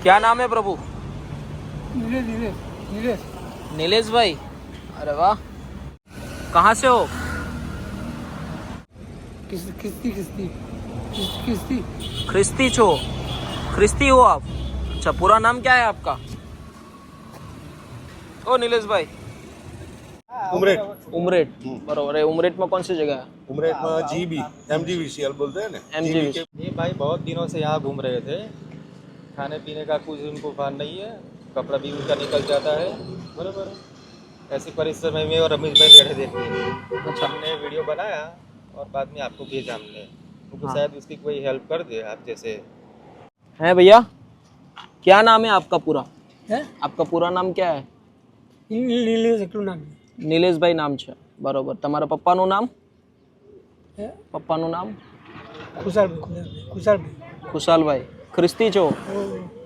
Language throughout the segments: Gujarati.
क्या नाम है प्रभु? नीलेश नीलेश नीलेश नीलेश भाई, अरे वाह, कहाँ से हो? किस्ती किस्ती किस्ती ख्रिस्ती छो, ख्रिस्ती हो आप? अच्छा, पूरा नाम क्या है आपका? ओ नीलेश भाई, उमरेट उमरेट, बरोबर है। उमरेट में कौन सी जगह है? उमरेट में जीबी MGVCL बोलते हैं ना। MGVCL। GV ये भाई बहुत दिनों से यहाँ घूम रहे थे, खाने पीने का कुछ उनको भान नहीं है, कपड़ा भी उनका निकल जाता है, बराबर। ऐसी परिस्थिति में मैं और रमेश भाई बैठे देखते हैं। अच्छा, हमने वीडियो बनाया और बाद में आपको भेजा हमने, उनको हाँ। शायद उसकी कोई हेल्प कर दे आप जैसे। है भैया, क्या नाम है आपका पूरा? है आपका पूरा नाम क्या है? नीलेश એકલું નામ નીલેશ ભાઈ નામ છે, બરોબર. તમારા પપ્પાનું નામ? હે પપ્પાનું નામ? खुशाल खुशाल भाई। ख्रिस्ती छो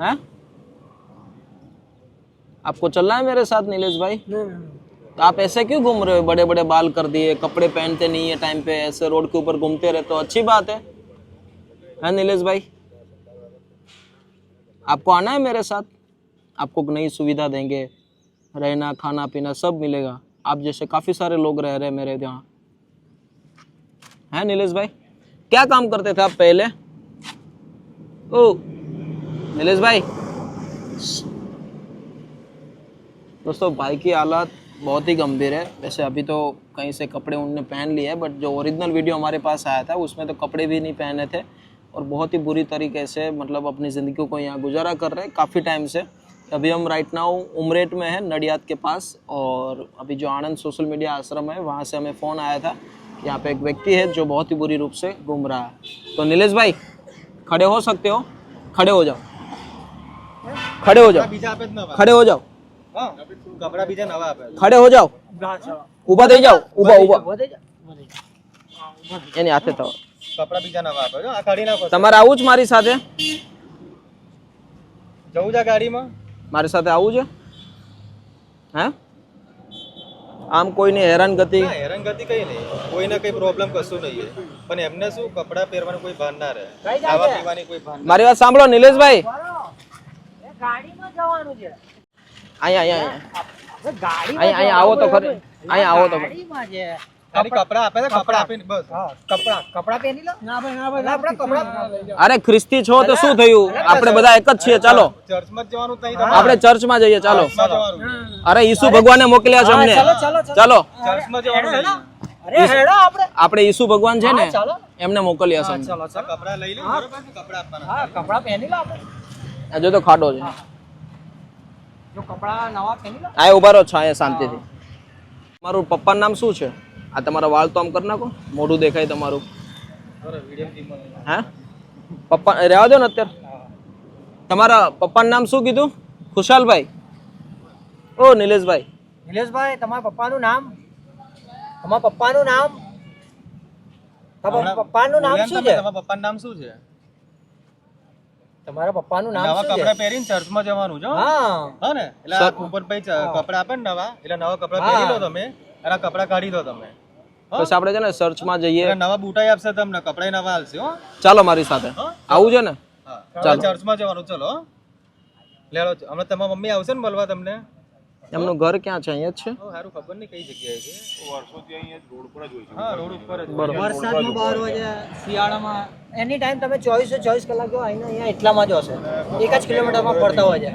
हैं? आपको चलना है मेरे साथ नीलेश भाई? तो आप ऐसे क्यों घूम रहे हो? बड़े बड़े बाल कर दिए, कपड़े पहनते नहीं है टाइम पे, ऐसे रोड के ऊपर घूमते रहते हो, अच्छी बात है नीलेश भाई? आपको आना है मेरे साथ, आपको नई सुविधा देंगे, रहना खाना पीना सब मिलेगा। आप जैसे काफ़ी सारे लोग रह रहे हैं मेरे यहाँ, हैं नीलेश भाई? क्या काम करते थे आप पहले? ओ नीलेश भाई, दोस्तों भाई की हालत बहुत ही गंभीर है। वैसे अभी तो कहीं से कपड़े उन्होंने पहन लिए हैं, बट जो ओरिजिनल वीडियो हमारे पास आया था उसमें तो कपड़े भी नहीं पहने थे और बहुत ही बुरी तरीके से मतलब अपनी ज़िंदगी को यहाँ गुजारा कर रहे हैं काफ़ी टाइम से। अभी हम राइट नाउ उमरेट में हैं, नडियाद के पास, और अभी जो आनंद सोशल मीडिया आश्रम है वहाँ से हमें फ़ोन आया था कि यहाँ पे एक व्यक्ति है जो बहुत ही बुरी रूप से घूम रहा है। तो नीलेश भाई, खड़े हो सकते हो? खड़े हो जाओ, खड़े हो जाओ, बीजा आपे नवा खड़े हो जाओ, हाँ कपड़ा बीजा नवा आपे खड़े हो जाओ, ઊભા થઈ જાઓ, ઊભા એની હાથે થાવ. કપડા બીજા નવા આપે જો આ કાઢી નાખો તમારે આવું જ મારી સાથે? જવું છે ગાડીમાં મારી સાથે આવું છે? હે? આમ કોઈની હેરાનગતિ? ના હેરાનગતિ કઈ નહીં, કોઈને કઈ પ્રોબ્લેમ કશું નહીં है, પણ એમને શું કપડા પહેરવાનું કોઈ ભાન ના રહે, ખાવા પીવાની કોઈ ભાન ના મારી વાત સાંભળો નીલેશભાઈ, ગાડીમાં જવાનું છે અહીંયા અહીંયા ગાડી અહીંયા અહીંયા આવો તો ખરી, અહીંયા આવો તો ખરી. ગાડીમાં છે ખાલી કપડા આપે છે, કપડા આપીને બસ કપડા પહેરી લો ના ભાઈ આપણે કપડા અરે ખ્રિસ્તી છો તો શું થયું? આપણે બધા એક જ છીએ, ચાલો ચર્ચમાં જ જવાનું તઈ આપણે ચર્ચમાં જઈએ, ચાલો. જવાનું અરે ઈસુ ભગવાને મોકલ્યા છે અમને, ચાલો. ચર્ચમાં જવાનું નહીં. અરે હેડો આપણે ઈસુ ભગવાન છે ને એમને મોકલ્યા છે અમને. ચાલો ચાલો કપડા લઈ લે બરોબર, કપડા આપવાના. હા કપડા પહેરી લો આપણે આ જો તો ખાડો છે, જો કપડા નવા પહેરી લો આ ઉભા રહો છાંયે શાંતિથી. તમારું પપ્પાનું નામ શું છે? આ તમારા વાળ તો આમ કરી નાખો, મોઢું દેખાય તમારું. હે પપ્પા રહેવા દો ને અત્યારે. તમારા પપ્પાનું નામ શું કીધું? ખુશાલભાઈ. ઓ નિલેશભાઈ, નિલેશભાઈ તમારા પપ્પાનું નામ? તમારા પપ્પાનું નામ? તમારા પપ્પાનું નામ શું છે? તમારા પપ્પાનું નામ શું છે? તમારા પપ્પાનું નામ નવા શું છે? કપડા પહેરીને ચર્ચમાં જવાનું છે હા હા ને, એટલે આ ઉપર ભાઈ કપડા આપે ને નવા, એટલે નવા કપડા પહેરી લો તમે અને આ કપડા કાઢી દો તમે. બસ આપણે છે ને સર્ચમાં જઈએ. એટલે નવા બૂટાઈ આપશે તમને, કપડાય નવા આવશે હો. ચાલો મારી સાથે, આવું છે ને? હા ચાલો. ચર્ચમાં જવાનું, ચલો હો. લેડો હમણાં તમારી મમ્મી આવશે ને મળવા તમને. એમનું ઘર ક્યાં છે? અહીંયા જ છે? સારું ખબર નહીં કઈ જગ્યાએ છે. વર્ષોથી અહીંયા રોડ પર જ હોય છે. હા રોડ ઉપર જ. બરોબર. વરસાદમાં 12 વાગે, શિયાળામાં એની ટાઈમ તમે 24 કલાક જો અહીંયા એટલામાં જ હશે, 1 જ કિલોમીટરમાં પડતા હોય છે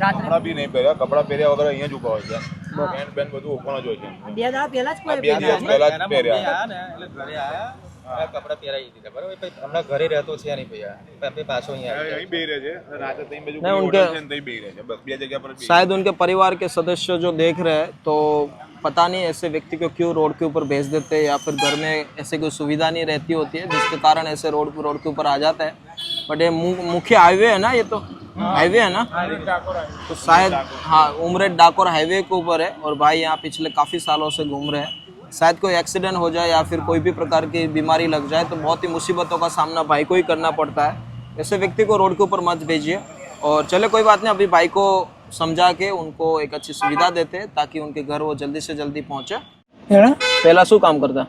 રાત્રે. કપડા બી નહીં પહેર્યા, કપડા પહેર્યા વગર અહીંયા જ ઉભા હોય છે. પેન્ટ બેન્ટ બધું ઓપન જ હોય છે. 2 દાડા પહેલા જ કોઈ બે દિવસ પહેલા જ એના મમ્મી પહેર્યા. આયા ને એટલે ઘરે આયા, આ કપડા પહેરાવી દીધા બરાબર. પછી હમણાં ઘરે રહેતો છે નહીં ભૈયા, પછી પાછો અહીંયા આવ્યો. અહીં બેહી રહે છે અને રાતે તઈ બાજુ नहीं, કોઈ उनके- હોટલ છે ને તઈ બેહી રહે છે. બસ બે જગ્યા પર જ બેહી शायद उनके परिवार के सदस्य जो देख रहे हैं तो पता नहीं ऐसे व्यक्ति को क्यों रोड के ऊपर भेज देते हैं, या फिर घर में ऐसे कोई सुविधा नहीं रहती होती है जिसके कारण ऐसे रोड के ऊपर आ जाता है. बट ये मुख्य हाईवे है ना, ये तो हाईवे है ना, तो शायद हाँ उमरेट डाकोर हाईवे के ऊपर है और भाई यहाँ पिछले काफ़ी सालों से घूम रहे हैं. शायद कोई एक्सीडेंट हो जाए या फिर कोई भी प्रकार की बीमारी लग जाए तो बहुत ही मुसीबतों का सामना भाई को ही करना पड़ता है. ऐसे व्यक्ति को रोड के ऊपर मत भेजिए. और चले कोई बात नहीं, अभी भाई को समझा के उनको एक अच्छी सुविधा देते हैं ताकि उनके घर वो जल्दी से जल्दी पहुँचे. पहला शू काम करता?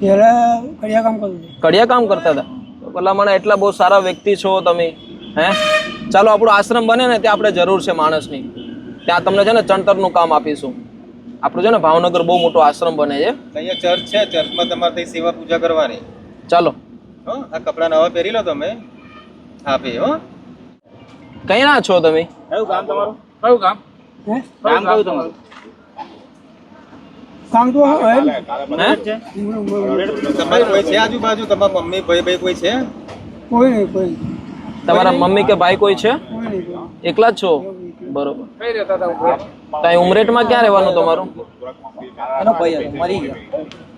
કડિયા કામ કરું છું. કડિયા કામ કરતા હતા? તો ભલા મને એટલા બહુ સારા વ્યક્તિ છો તમે, હે ચાલો આપણું આશ્રમ બને ને ત્યાં આપણે જરૂર છે માણસની, ત્યાં તમને છે ને ચણતરનું કામ આપીશું. આપણું છે ને ભાવનગર બહુ મોટો આશ્રમ બને છે. અહીંયા ચર્ચ છે, ચર્ચમાં તમારે ત્યાં સેવા પૂજા કરવાની. ચાલો હો, આ કપડા નવા પહેરી લો તમે. આપે હો. કઈ ના છો તમે? કયું કામ તમારું? કયું કામ? કામ કયું તમારું? હે? તમારી કોઈ છે આજુબાજુ? તમારા મમ્મી ભાઈ કોઈ છે? તમારા મમ્મી કે ભાઈ કોઈ છે? એકલા જ છો? બરોબર. ત્યાં ઉમરેઠમાં ક્યાં રહેવાનું તમારું? એનો ભાઈ હતો, મરી ગયો,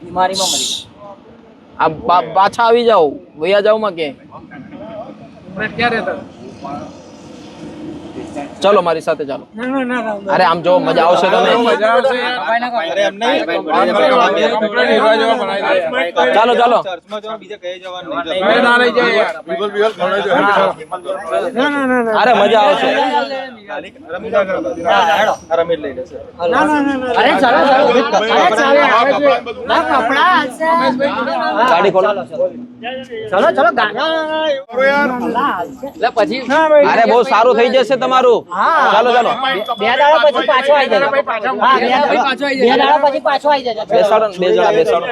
બીમારીમાં મરી ગયો. આ પાછા આવી જાઓ, વૈયા જાઓ માં ક્યાંય. ચલો મારી સાથે ચાલો. અરે આમ જો મજા આવશે તમે. અરે એમ નહીં. ચાલો ચાલો. ચર્ચમાં જવા બીજે કઈ જવાનું નહીં. અરે મજા આવશે. રમી લઈ લેશે. અરે ચાલો ગાડી ખોલો. ચલો અરે બહુ સારું થઈ જશે તમારું. ચાલો ચાલો. બે દાડા પછી પાછો આવી જજો. બે દાડા પછી પાછો આવી જજો. બેસાડો ને, બે જણા બેસાડો.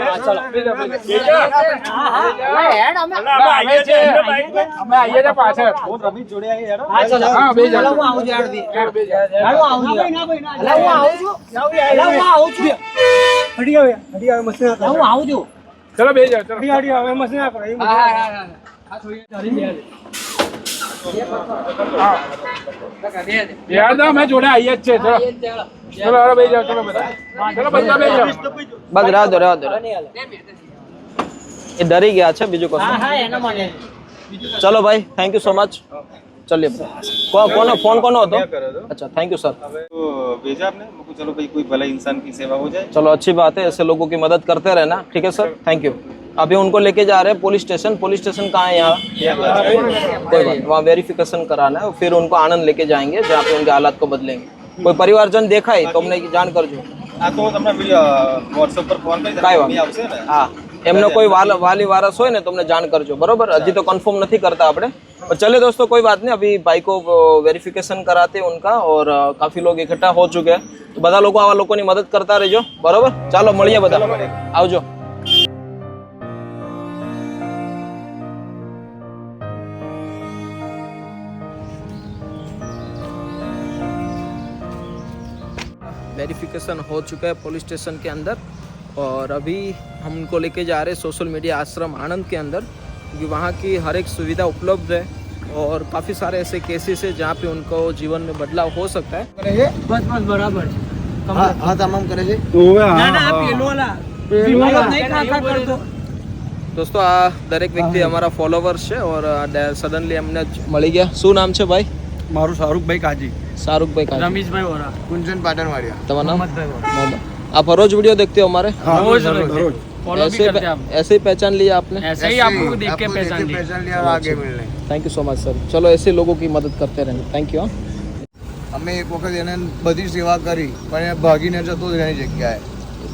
રમી જોડે આવી હેડો. હા, ચલો. ચલો, હું આવું છું. હું આવું છું. હું આવું છું. ચલો બે જાઓ, ચલો. મસ્ત ના કરો. યાદ આવ, મેં જોડે આવીએ જ છે. ચલો ચલો હવે બે જાઓ. ચલો બધા, ચલો બધા બે જાઓ. બસ રહેવા દો રહેવા દો. એ ડરી ગયા છે, બીજું કશું. હા, એના માટે. ચલો ભાઈ, થેન્ક યુ સો મચ. चलिए કોનો ફોન કોનો હતો? मैं कर रहा था। अच्छा थैंक यू सर. तो भेजा आपने मुझको, चलो भाई कोई भला इंसान की सेवा हो जाए। चलो अच्छी बात है, ऐसे लोगों की मदद करते रहना. ठीक है सर, थैंक यू. अभी उनको लेके जा रहे हैं पुलिस स्टेशन. पुलिस स्टेशन कहाँ है यहाँ? कोई बात, वहाँ वेरिफिकेशन कराना है, फिर उनको आनंद लेके जाएंगे जहाँ पे उनके हालात को बदलेंगे. कोई परिवारजन देखा है तो अમને જાણ કરજો. આ તો તમને WhatsApp પર ફોન કરી કાંઈ મમ્મી આવશે ને. हाँ એમનો કોઈ वाली वारस हो तो अમને જાણ કરજો. बराबर, अभी तो कंफर्म नहीं करता આપણે. पर चले दोस्तों, कोई बात नहीं. अभी भाई को वेरिफिकेशन कराते हैं उनका, और काफी लोग इकट्ठा हो चुके हैं, तो બધા લોકો આવા લોકોની મદદ કરતા રહેજો. બરોબર, ચાલો મળીએ બધા. આવજો. वेरिफिकेशन हो चुका है पुलिस स्टेशन के अंदर, और अभी हम उनको लेके जा रहे हैं सोशल मीडिया आश्रम आनंद के अंदर, क्योंकि वहाँ की हर एक सुविधा उपलब्ध है, और काफ़ी सारे ऐसे केसेस है जहाँ पे उनको जीवन में बदलाव हो सकता है. બસ બસ બરાબર છે. હા તમામ કરે છે. ના ના, આ પેલો વાલા વિમલ નહીં ખાખા કરતો. दोस्तों आ दरेक व्यक्ति हमारा फॉलोवर्स है, और सडनली हमने मળી ગયા. શું નામ છે ભાઈ? મારું શાહરુખભાઈ કાજી. શાહरुखભાई का. રમેશભાઈ ઓરા. કુંજન પાટણવાડિયા. તમારું નામ? મોહમ્મદભાઈ ઓરા. मोहम्मद. आप हर रोज वीडियो देखते हो हमारे? रोज रोज फॉलो भी करते हैं आप. ऐसे ही पहचान लिया आपने? ऐसे ही आपको देख के पहचान लिया. पहचान लिया और आगे मिलने. Thank you so much sir. चलो ऐसे लोगों की मदद करते रहना. Thank you. અમે એક વખત એને બધી સેવા કરી, પણ એ ભાગીને જતો જ એની જગ્યાએ.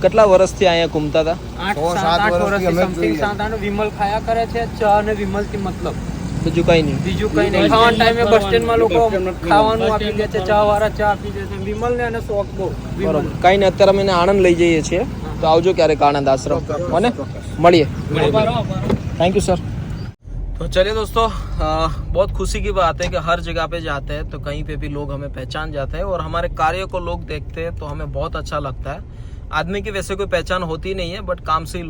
કેટલા વર્ષથી અહીંયા ઘૂમતા હતા? 6-7 વર્ષથી અમે જ જોઈએ. વિમલ ખાયા કરે છે, ચા અને વિમલ થી મતલબ બીજું કઈ નહીં. બીજું કઈ નહીં. ખાવાના ટાઈમે બસ સ્ટેન્ડ માં લોકો ખાવાનું આપી દે છે, ચા વાળા ચા આપી દે છે. વિમલ ને એને શોખ બહુ. બરોબર, કઈ નહીં. અત્યારે અમે એને આણંદ લઈ જઈએ છીએ, તો આવજો ક્યારેક આણંદ आश्रम. મને મળીએ. Thank you sir. तो चलिए दोस्तों, बहुत खुशी की बात है कि हर जगह पे जाते हैं तो कहीं पे भी लोग हमें पहचान जाते हैं, और हमारे कार्य को लोग देखते हैं तो हमें बहुत अच्छा लगता है. आदमी की वैसे कोई पहचान होती नहीं है, बट काम से ही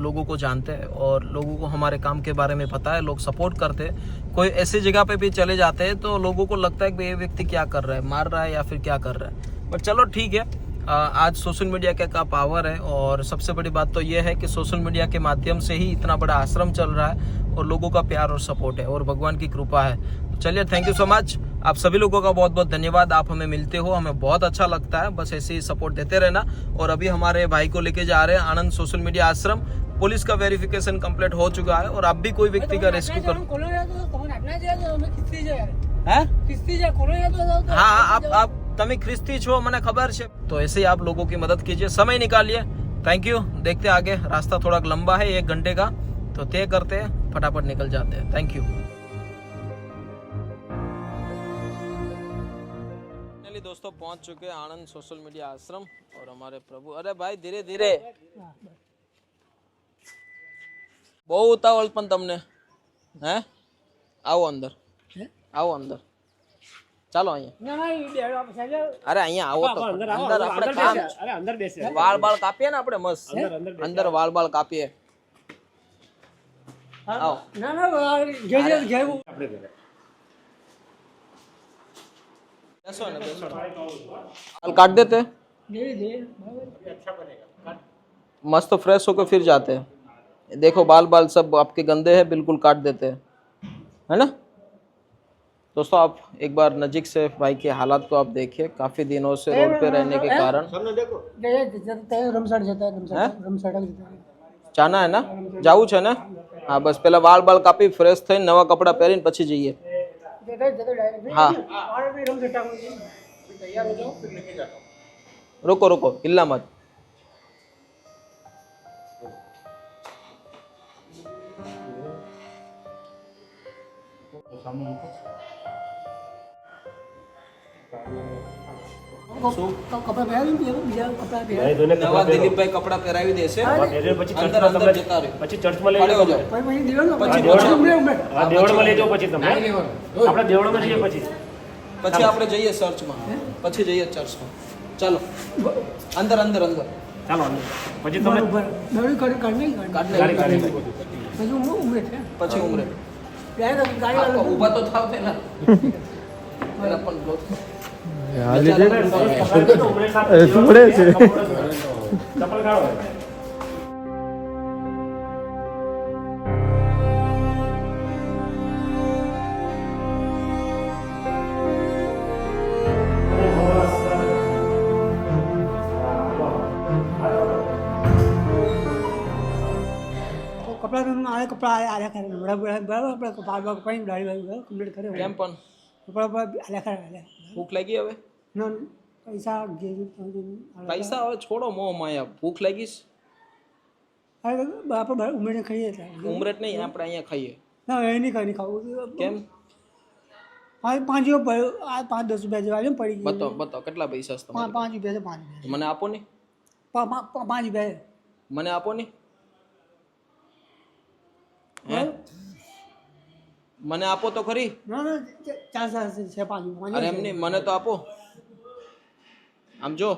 लोगों को जानते हैं, और लोगों को हमारे काम के बारे में पता है, लोग सपोर्ट करते हैं. कोई ऐसी जगह पे भी चले जाते हैं तो लोगों को लगता है कि ये व्यक्ति क्या कर रहा है, मार रहा है या फिर क्या कर रहा है. बट चलो ठीक है, आज सोशल मीडिया का पावर है, और सबसे बड़ी बात तो ये है कि सोशल मीडिया के माध्यम से ही इतना बड़ा आश्रम चल रहा है, और लोगों का प्यार और सपोर्ट है, और भगवान की कृपा है. तो चलिए, थैंक यू सो मच. आप सभी लोगों का बहुत बहुत धन्यवाद. आप हमें मिलते हो, हमें बहुत अच्छा लगता है. बस ऐसे ही सपोर्ट देते रहना. और अभी हमारे भाई को लेके जा रहे हैं आनंद सोशल मीडिया आश्रम. पुलिस का वेरिफिकेशन कंप्लीट हो चुका है, और आप भी कोई व्यक्ति का रेस्क्यू कर. हाँ, आप તમે ખ્રિસ્તી છો, મને ખબર છે. तो ऐसे ही आप लोगों की मदद कीजिए, समय निकालिए. Thank you. देखते आगे, रास्ता थोड़ा लंबा है, 1 घंटे का, तो तय करते हैं, फटाफट निकल जाते हैं. Thank you. फाइनली दोस्तों पहुंच चुके हैं आनंद सोशल मीडिया आश्रम और हमारे प्रभु अरे भाई धीरे धीरे બહુ ઉતાવળ પણ તમને હે આવો અંદર ચાલો અહીંયા અરે અહીંયા આવો તો અંદર આપણે કામ વાળ બાળ કાપીએ ને આપણે મસ્ત અંદર વાળ બાળ કાપીએ આવો બેસો ને બેસો बाल काट देते मस्त फ्रेश होकर फिर जाते हैं देखो बाल बाल सब आपके गंदे हैं बिल्कुल काट देते हैं है ना दोस्तों आप एक बार नजीक से भाई के हालात को आप देखिए काफी दिनों से रोड पे रहने के कारण जाना है ना जाऊ है ना हाँ बस पहला वाल बाल कापी फ्रेश थे नवा कपड़ा पहरीने પછી જઈએ हाँ रुको रुको हिलना मत નવા દિલીપભાઈ કપડા પહેરાવી દેશે અંદર અંદર જતા રહ્યો પછી ચર્ચમાં લઈ પડ્યો જાઓ દેવળમાં લઈ જાઓ પછી તમે આપણે દેવળમાં જઈએ પછી આપણે જઈએ ચર્ચમાં પછી જઈએ ચર્ચમાં ચાલો અંદર અંદર અંદર ચાલો પછી તમે પછી ઉમરે ઊભા તો થાવ પેલા પેલા પણ ચપ્પલ કાઢો કપડા આયા કપડા આયા કરે બરાબર આપણે કપડા કપાઈ દાઢી કમ્પ્લીટ કરે કેમ પણ કપડા આયા કરે ભૂખ લાગી હવે ના પૈસા પૈસા હવે છોડો મોહ માયા ભૂખ લાગીશ આપણે ઉમેરને ખાઈએ ઉમરેટ નહીં આપણે અહીંયા ખાઈએ ના એ નહીં ખાઈ ખાવું કેમ હા 5 રૂપિયા આ 5-10 રૂપિયા જેવા પડી ગઈ બતાવો બતાવો કેટલા પૈસા છે તમારે 5 રૂપિયા છે 5 મને આપો ને 5 રૂપિયા મને આપો ને હે મને આપો તો ખરી ના ના 4 છે 5 અરે એમ નહીં મને તો આપો આમ જો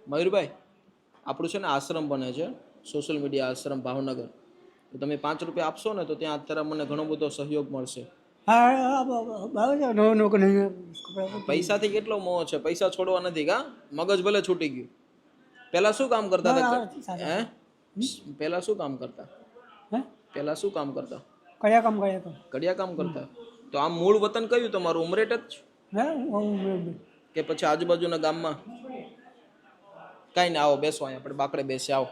મયુરભાઈ આપણું છે ને આશ્રમ બને છે સોશિયલ મીડિયા આશ્રમ ભાવનગર તો તમે 5 રૂપિયા આપશો ને તો ત્યાં અત્યારે મને ઘણો બધો સહયોગ મળશે પૈસાથી કેટલો મોહ છે પૈસા છોડવા નથી કા મગજ ભલે છૂટી ગયું પહેલા શું કામ કરતા હતા હે પહેલા શું કામ કરતા પહેલા શું કામ કરતા કડિયા કામ કરતા તો આમ મૂળ વતન કયું તમારું ઉમરેટ જ કે પછી આજુબાજુના ગામમાં કાંઈ ને આવો બેસો અહીંયા આપણે બાકડે બેસે આવો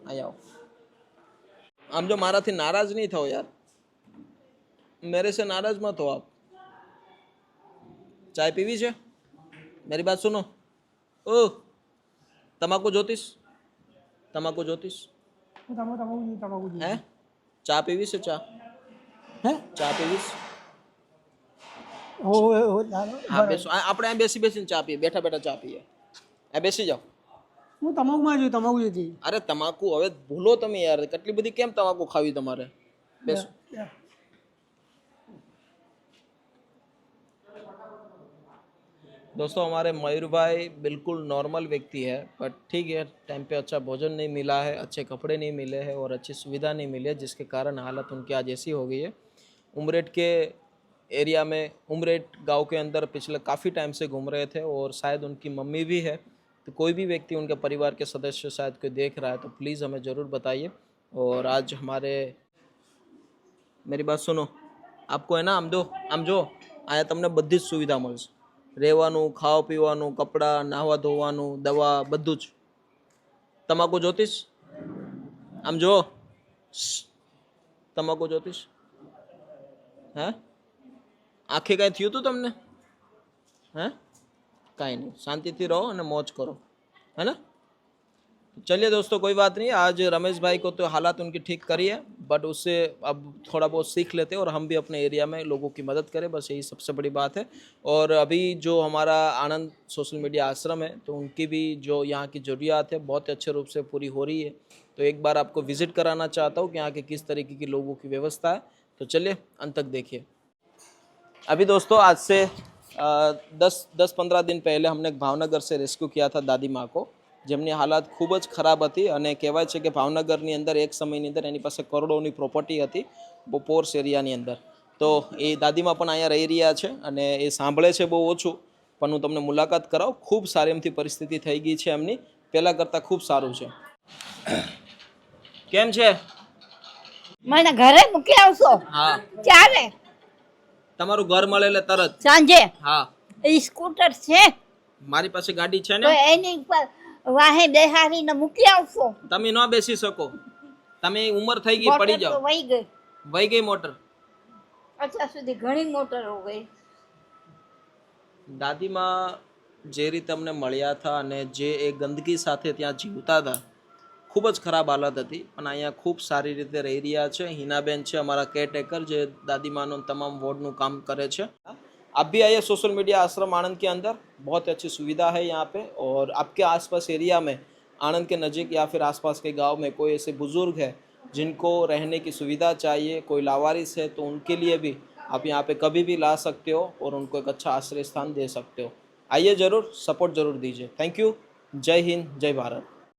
અહીંયા આવો આમ જો મારાથી નારાજ નહીં થાઓ યાર मेरे से नाराज मत हो आप चाय पीवी છે मेरी बात सुनो ओ तमाकू ज्योतिष હે ચા પીવી છે ચા ચા પીવીશ હા બેસો આપણે અહીં બેસીને ચા પીએ બેઠા બેઠા ચા પીએ આ બેસી જાઓ હું તમાકુમાં જોઈ તમાકુ જોઈતી અરે તમાકુ હવે ભૂલો તમે યાર કેટલી બધી કેમ તમાકુ ખાવી તમારે બેસો दोस्तों हमारे मयूर भाई बिल्कुल नॉर्मल व्यक्ति है बट ठीक है टाइम पे अच्छा भोजन नहीं मिला है अच्छे कपड़े नहीं मिले हैं और अच्छी सुविधा नहीं मिली है जिसके कारण हालत उनकी आज ऐसी हो गई है उमरेट के एरिया में उमरेट गांव के अंदर पिछले काफ़ी टाइम से घूम रहे थे और शायद उनकी मम्मी भी है तो कोई भी व्यक्ति उनके परिवार के सदस्य शायद कोई देख रहा है तो प्लीज़ हमें ज़रूर बताइए और आज हमारे मेरी बात सुनो आपको है ना आम जो आया तमने बधी ज सुविधा મળશે રહેવાનું ખાવા પીવાનું કપડાં નાહવા ધોવાનું દવા બધું જ તમાકુ જ્યોતિષ આમ જો તમાકુ જ્યોતિષ હે આખે કાંઈ થયું હતું તમને હે કાંઈ નહીં શાંતિથી રહો અને મોજ करो है ना चलिए दोस्तों कोई बात नहीं आज रमेश भाई को तो हालात उनकी ठीक करी है बट उससे अब थोड़ा बहुत सीख लेते हैं और हम भी अपने एरिया में लोगों की मदद करें, बस यही सबसे बड़ी बात है। और अभी जो हमारा आनंद सोशल मीडिया आश्रम है तो उनकी भी जो यहाँ की ज़रूरियात है बहुत ही अच्छे रूप से पूरी हो रही है। तो एक बार आपको विज़िट कराना चाहता हूँ कि यहाँ के किस तरीके की लोगों की व्यवस्था है। तो चलिए अंत तक देखिए। अभी दोस्तों आज से 10-15 दिन पहले हमने भावनगर से रेस्क्यू किया था दादी माँ को, જેમની હાલત ખૂબ જ ખરાબ હતી અને કહેવાય છે કે ભાવનગરની અંદર એક સમયની અંદર એની પાસે કરોડોની પ્રોપર્ટી હતી બહુ પોર્સ એરિયાની અંદર। તો એ દાદીમાં પણ અહીંયા રહી રહ્યા છે અને એ સાંભળે છે બહુ ઓછું, પણ હું તમને મુલાકાત કરાવું। ખૂબ સારી એમથી પરિસ્થિતિ થઈ ગઈ છે એમની, પહેલાં કરતાં ખૂબ સારું છે। કેમ છે? મને ઘરે મૂકી આવશો હા, ક્યારે? તમારું ઘર મળે એટલે તરત। સાંજે હા, એ સ્કૂટર છે મારી પાસે ગાડી છે તો ને, એની ઉપર વાહે બેહાડીને મૂકી આવશો। તમે ન બેસી શકો, તમે ઉંમર થઈ ગઈ, પડી મોટર તો જાઓ। વહી ગઈ, વહી ગઈ મોટર। અત્યાર સુધી ઘણી મોટરો ગઈ। દાદીમાં જે રીતે અમને મળ્યા હતા અને જે એ ગંદકી સાથે ત્યાં જીવતા હતા, ખૂબ જ ખરાબ હાલત હતી, પણ અહીંયા ખૂબ સારી રીતે રહી રહ્યા છે। હિનાબેન છે અમારા કેરટેકર જે દાદીમાનો તમામ વોર્ડનું કામ કરે છે। आप भी आइए सोशल मीडिया आश्रम आनंद के अंदर, बहुत अच्छी सुविधा है यहाँ पे। और आपके आसपास एरिया में आनंद के नज़दीक या फिर आसपास के गांव में कोई ऐसे बुज़ुर्ग है जिनको रहने की सुविधा चाहिए, कोई लावारिस है, तो उनके लिए भी आप यहाँ पे कभी भी ला सकते हो और उनको एक अच्छा आश्रय स्थान दे सकते हो। आइए ज़रूर, सपोर्ट ज़रूर दीजिए। Thank you. जय हिंद, जय भारत।